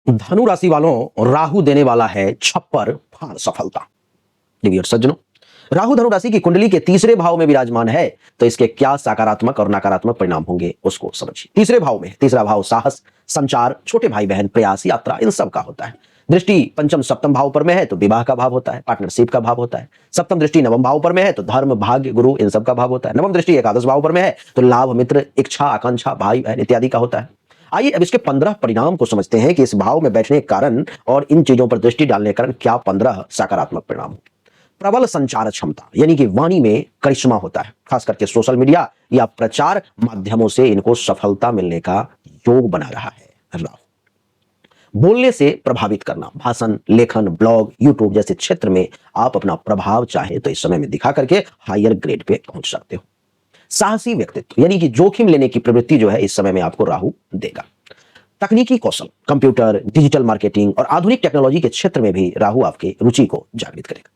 धनु राशि वालों, राहु देने वाला है छप्पर फाड़ सफलता। डिवियर सज्जनों, राहु धनु राशि की कुंडली के तीसरे भाव में विराजमान है, तो इसके क्या सकारात्मक और नकारात्मक परिणाम होंगे उसको समझिए। तीसरे भाव में, तीसरा भाव साहस, संचार, छोटे भाई बहन, प्रयास, यात्रा, इन सब का होता है। दृष्टि पंचम सप्तम भाव पर में है तो विवाह का भाव होता है, पार्टनरशिप का भाव होता है। सप्तम दृष्टि नवम भाव पर में है तो धर्म, भाग्य, गुरु, इन सब का भाव होता है। नवम दृष्टि एकादश भाव पर में है तो लाभ, मित्र, इच्छा, आकांक्षा, भाई बहन इत्यादि का होता है। आइए अब इसके 15 परिणाम को समझते हैं कि इस भाव में बैठने के कारण और इन चीजों पर दृष्टि डालने के कारण क्या 15 सकारात्मक परिणाम। प्रबल संचार क्षमता, यानी कि वाणी में करिश्मा होता है, खास करके सोशल मीडिया या प्रचार माध्यमों से इनको सफलता मिलने का योग बना रहा है राहु। बोलने से प्रभावित करना, भाषण, लेखन, ब्लॉग, यूट्यूब जैसे क्षेत्र में आप अपना प्रभाव चाहे तो इस समय में दिखा करके हायर ग्रेड पे पहुंच सकते हो। साहसी व्यक्तित्व, यानी कि जोखिम लेने की प्रवृत्ति जो है इस समय में आपको राहु देगा। तकनीकी कौशल, कंप्यूटर, डिजिटल मार्केटिंग और आधुनिक टेक्नोलॉजी के क्षेत्र में भी राहु आपकी रुचि को जागृत करेगा।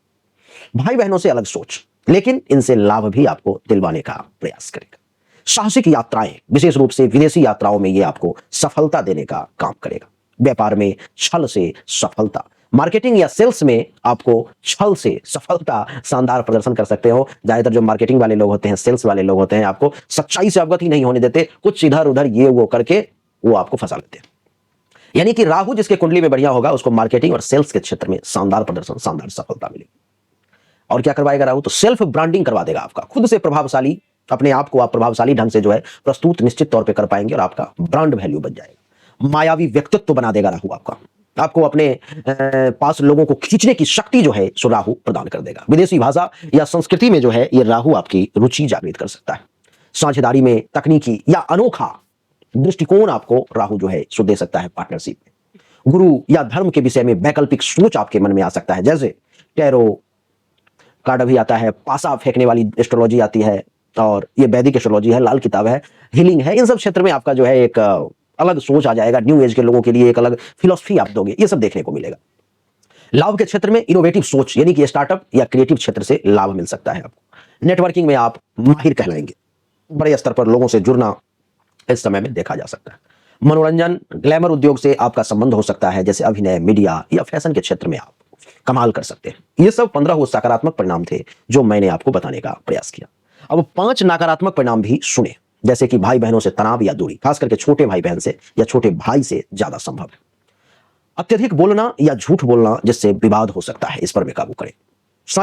भाई बहनों से अलग सोच, लेकिन इनसे लाभ भी आपको दिलवाने का प्रयास करेगा। साहसिक यात्राएं, विशेष रूप से विदेशी यात्राओं में ये आपको सफलता देने का काम करेगा। व्यापार में छल से सफलता, मार्केटिंग या सेल्स में आपको छल से सफलता, शानदार प्रदर्शन कर सकते हो। ज्यादातर जो मार्केटिंग वाले लोग होते हैं, सेल्स वाले लोग होते हैं, आपको सच्चाई से अवगत ही नहीं होने देते, कुछ इधर उधर ये वो करके वो आपको फंसा लेते हैं। यानी कि राहु जिसके कुंडली में बढ़िया होगा उसको मार्केटिंग और सेल्स के क्षेत्र में शानदार प्रदर्शन, शानदार सफलता मिलेगी। और क्या करवाएगा राहु? तो सेल्फ ब्रांडिंग करवा देगा आपका। खुद से प्रभावशाली, अपने आप को आप प्रभावशाली ढंग से जो है प्रस्तुत निश्चित तौर पे कर पाएंगे और आपका ब्रांड वैल्यू बन जाएगा। मायावी व्यक्तित्व बना देगा राहु आपको अपने पास लोगों को खींचने की शक्ति जो है सो राहु प्रदान कर देगा। विदेशी भाषा या संस्कृति में जो है ये राहु आपकी रुचि जागृत कर सकता है। साझेदारी में तकनीकी या अनोखा दृष्टिकोण आपको राहु जो है सो दे सकता है पार्टनरशिप में। गुरु या धर्म के विषय में वैकल्पिक सोच आपके मन में आ सकता है, जैसे टैरो कार्ड भी आता है, पासा फेंकने वाली एस्ट्रोलॉजी आती है, और ये वैदिक एस्ट्रोलॉजी है, लाल किताब है, हीलिंग है। इन सब क्षेत्र में आपका जो है एक अलग सोच आ जाएगा। न्यू एज के लोगों के लिए एक अलग फिलॉसफी आप दोगे, ये सब देखने को मिलेगा। लाभ के क्षेत्र में इनोवेटिव सोच, यानी कि स्टार्टअप या क्रिएटिव क्षेत्र से लाभ मिल सकता है आपको। नेटवर्किंग में आप माहिर कहलाएंगे। बड़े स्तर पर लोगों से जुड़ना इस समय में देखा जा सकता है। मनोरंजन, ग्लैमर उद्योग से आपका संबंध हो सकता है, जैसे अभिनय, मीडिया या फैशन के क्षेत्र में आप कमाल कर सकते हैं। ये सब 15 वो सकारात्मक परिणाम थे जो मैंने आपको बताने का प्रयास किया। अब 5 नकारात्मक परिणाम भी सुने, जैसे कि भाई बहनों से तनाव या दूरी, खास करके छोटे भाई बहन से या छोटे भाई से ज्यादा संभव है। अत्यधिक बोलना या झूठ बोलना जिससे विवाद हो सकता है, इस पर भी काबू करें।